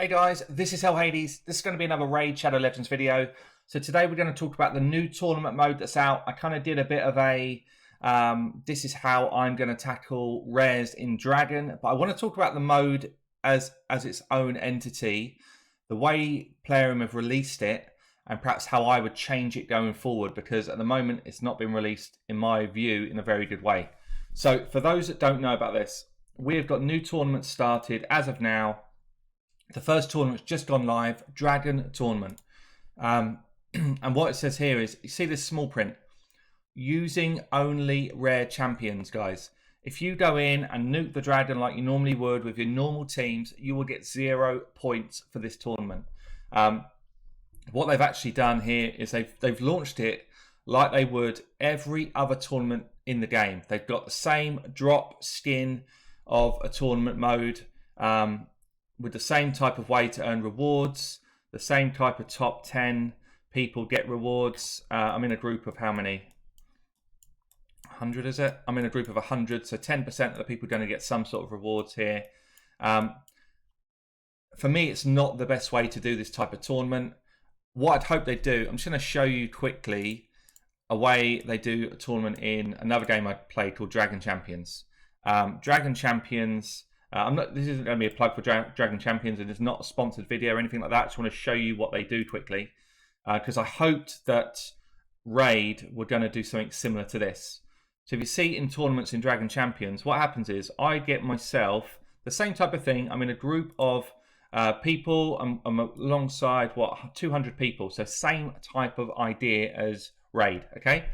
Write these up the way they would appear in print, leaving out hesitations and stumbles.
Hey guys, this is Hell Hades. This is going to be another Raid Shadow Legends video. So today we're going to talk about the new tournament mode that's out. I kind of did a bit of a, this is how I'm going to tackle rares in Dragon. But I want to talk about the mode as its own entity, the way Plarium have released it, and perhaps how I would change it going forward. Because at the moment it's not been released, in my view, in a very good way. So for those that don't know about this, we've got new tournaments started as of now. The first tournament's just gone live, Dragon Tournament. And what it says here is, you see this small print? Using only rare champions, guys. If you go in and nuke the dragon like you normally would with your normal teams, you will get 0 points for this tournament. What they've actually done here is they've launched it like they would every other tournament in the game. They've got the same drop skin of a tournament mode, with the same type of way to earn rewards, the same type of top 10 people get rewards. I'm in a group of how many? 100 is it? I'm in a group of 100, so 10% of the people are going to get some sort of rewards here. For me, it's not the best way to do this type of tournament. What I'd hope they do, I'm just going to show you quickly a way they do a tournament in another game I played called Dragon Champions. Dragon Champions... this isn't going to be a plug for Dragon Champions, and it's not a sponsored video or anything like that. I just want to show you what they do quickly, because I hoped that Raid were going to do something similar to this. So if you see in tournaments in Dragon Champions, what happens is I get myself the same type of thing. I'm in a group of people. I'm alongside, 200 people. So same type of idea as Raid, okay?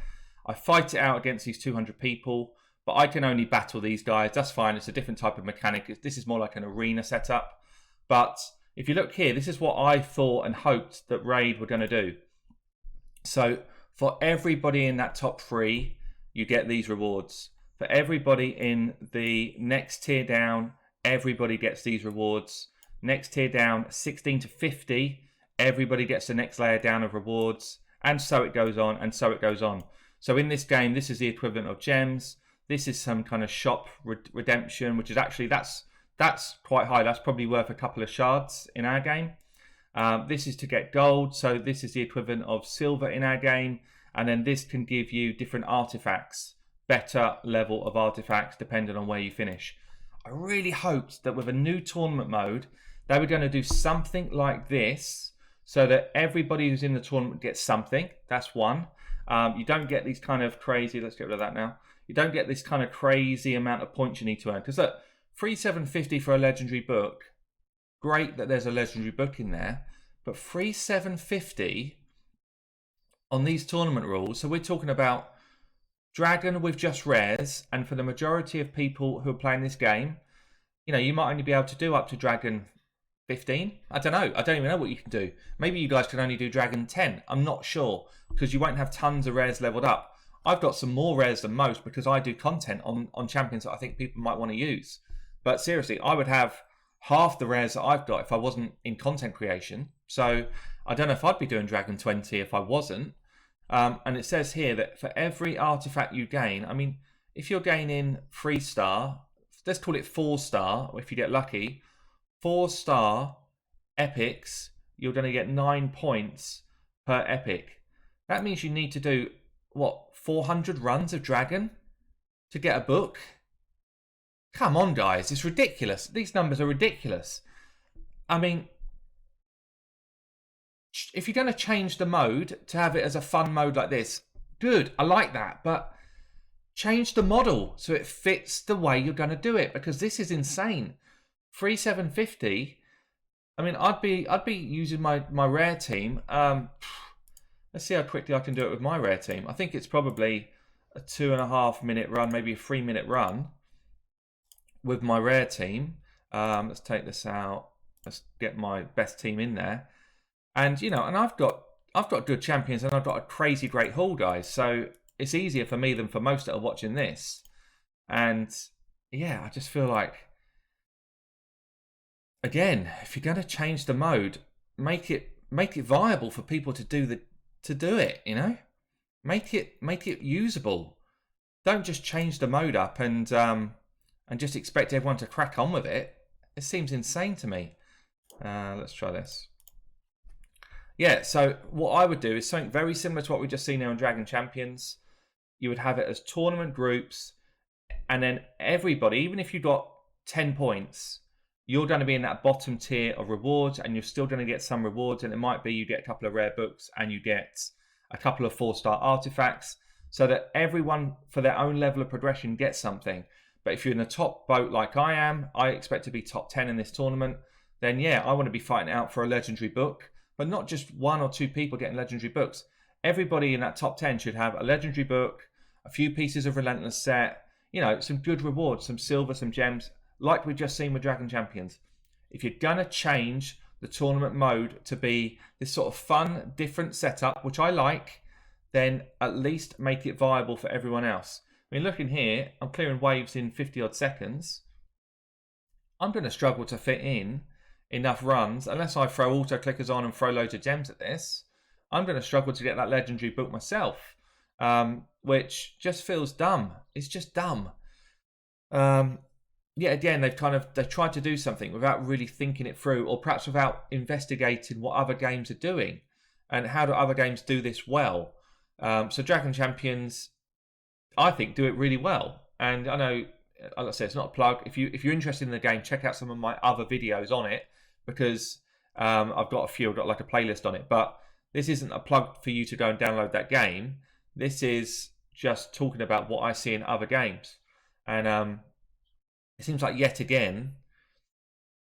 I fight it out against these 200 people. But I can only battle these guys. That's fine. It's a different type of mechanic. This is more like an arena setup. But if you look here, this is what I thought and hoped that Raid were going to do. So for everybody in that top 3, you get these rewards. For everybody in the next tier down, everybody gets these rewards. Next tier down, 16 to 50, everybody gets the next layer down of rewards. And so it goes on, and so it goes on. So in this game, this is the equivalent of gems. This is some kind of shop redemption, which is actually, that's quite high. That's probably worth a couple of shards in our game. This is to get gold. So this is the equivalent of silver in our game. And then this can give you different artifacts, better level of artifacts, depending on where you finish. I really hoped that with a new tournament mode, they were going to do something like this so that everybody who's in the tournament gets something. That's one. You don't get these kind of crazy, let's get rid of that now. You don't get this kind of crazy amount of points you need to earn. Because look, 3,750 for a legendary book. Great that there's a legendary book in there. But 3,750 on these tournament rules. So we're talking about Dragon with just rares. And for the majority of people who are playing this game, you know, you might only be able to do up to Dragon 15. I don't know. I don't even know what you can do. Maybe you guys can only do Dragon 10. I'm not sure. Because you won't have tons of rares leveled up. I've got some more rares than most because I do content on champions that I think people might want to use. But seriously, I would have half the rares that I've got if I wasn't in content creation. So I don't know if I'd be doing Dragon 20 if I wasn't. And it says here that for every artifact you gain, I mean, if you're gaining 3-star, let's call it 4-star, if you get lucky, 4-star epics, you're going to get 9 points per epic. That means you need to do, what, 400 runs of Dragon to get a book? Come on, guys. It's ridiculous. These numbers are ridiculous. I mean, if you're going to change the mode to have it as a fun mode like this, good. I like that. But change the model so it fits the way you're going to do it, because this is insane. 3,750. I mean, I'd be using my rare team. Let's see how quickly I can do it with my rare team. I think it's probably a 2.5 minute run, maybe a 3 minute run with my rare team. Let's take this out. Let's get my best team in there. And, you know, and I've got good champions and I've got a crazy great haul, guys. So it's easier for me than for most that are watching this. And yeah, I just feel like, again, if you're going to change the mode, make it viable for people to do it, you know, make it usable. Don't just change the mode up and just expect everyone to crack on with it. It seems insane to me. Let's try this. Yeah, so what I would do is something very similar to what we just seen now in Dragon Champions. You would have it as tournament groups, and then everybody, even if you got 10 points, you're going to be in that bottom tier of rewards, and you're still going to get some rewards, and it might be you get a couple of rare books and you get a couple of 4-star artifacts, so that everyone for their own level of progression gets something. But if you're in the top boat like I am, I expect to be top 10 in this tournament, then yeah, I want to be fighting out for a legendary book. But not just 1 or 2 people getting legendary books. Everybody in that top 10 should have a legendary book, a few pieces of Relentless set, you know, some good rewards, some silver, some gems, like we've just seen with Dragon Champions. If you're going to change the tournament mode to be this sort of fun, different setup, which I like, then at least make it viable for everyone else. I mean, looking here, I'm clearing waves in 50 odd seconds. I'm going to struggle to fit in enough runs unless I throw auto clickers on and throw loads of gems at this. I'm going to struggle to get that legendary book myself, which just feels dumb. It's just dumb. Yeah, again, they've tried to do something without really thinking it through, or perhaps without investigating what other games are doing and how do other games do this well. So Dragon Champions, I think, do it really well. And I know, like I said, it's not a plug. If you're interested in the game, check out some of my other videos on it, because I've got a few. I've got like a playlist on it. But this isn't a plug for you to go and download that game. This is just talking about what I see in other games. And it seems like yet again,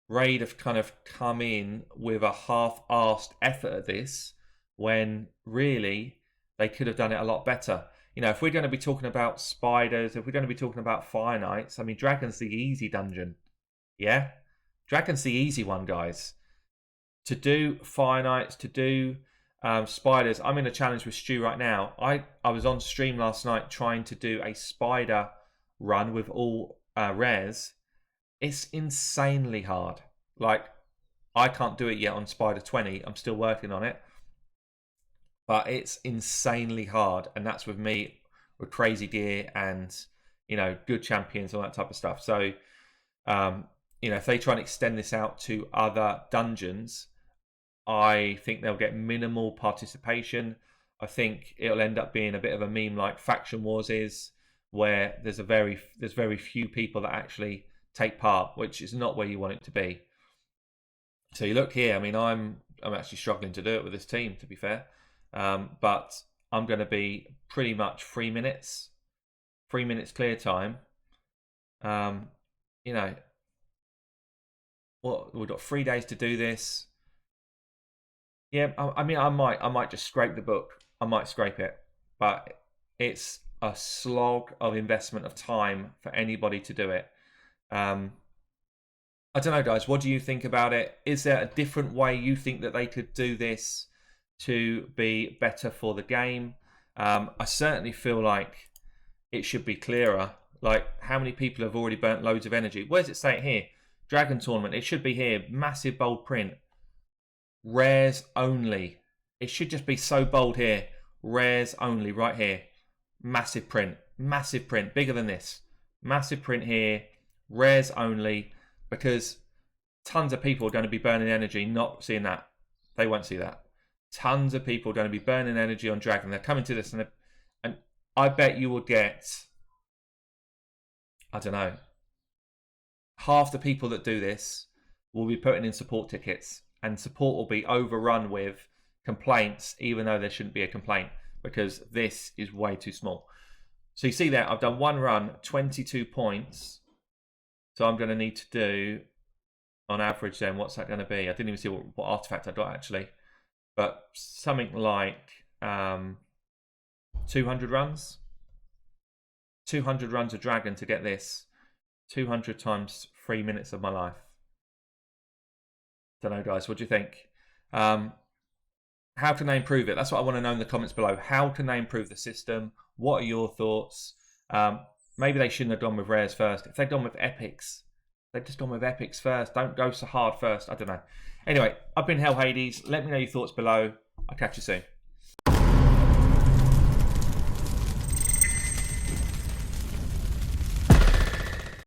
Raid have kind of come in with a half-arsed effort at this, when really they could have done it a lot better. You know, if we're going to be talking about spiders, if we're going to be talking about Fire Knights, I mean, Dragon's the easy dungeon. Yeah? Dragon's the easy one, guys. To do Fire Knights, to do spiders, I'm in a challenge with Stu right now. I was on stream last night trying to do a spider run with all rares. It's insanely hard. Like, I can't do it yet on Spider 20. I'm still working on it. But it's insanely hard, and that's with me with crazy gear and, you know, good champions, all that type of stuff. So, you know, if they try and extend this out to other dungeons, I think they'll get minimal participation. I think it'll end up being a bit of a meme like Faction Wars is, where there's very few people that actually take part, which is not where you want it to be. So you look here. I mean, I'm actually struggling to do it with this team, to be fair. But I'm going to be pretty much 3 minutes clear time. You know, well, we've got 3 days to do this. Yeah, I mean, I might just scrape the book. I might scrape it, but it's a slog of investment of time for anybody to do it. I don't know, guys. What do you think about it? Is there a different way you think that they could do this to be better for the game? I certainly feel like it should be clearer. Like, how many people have already burnt loads of energy? Where's it say it here? Dragon Tournament. It should be here. Massive bold print. Rares only. It should just be so bold here. Rares only, right here. Massive print. Massive print. Bigger than this. Massive print here. Rares only. Because tons of people are going to be burning energy not seeing that. They won't see that. Tons of people are going to be burning energy on Dragon. They're coming to this, and I bet you will get, I don't know, half the people that do this will be putting in support tickets, and support will be overrun with complaints, even though there shouldn't be a complaint, because this is way too small. So you see there, I've done one run, 22 points. So I'm going to need to do, on average then, what's that going to be? I didn't even see what artifact I got, actually. But something like 200 runs. 200 runs of Dragon to get this. 200 times 3 minutes of my life. Don't know, guys. What do you think? How can they improve it? That's what I want to know in the comments below. How can they improve the system? What are your thoughts? Maybe they shouldn't have gone with rares first. If they'd gone with epics, they've just gone with epics first. Don't go so hard first. I don't know. Anyway, I've been Hell Hades. Let me know your thoughts below. I'll catch you soon.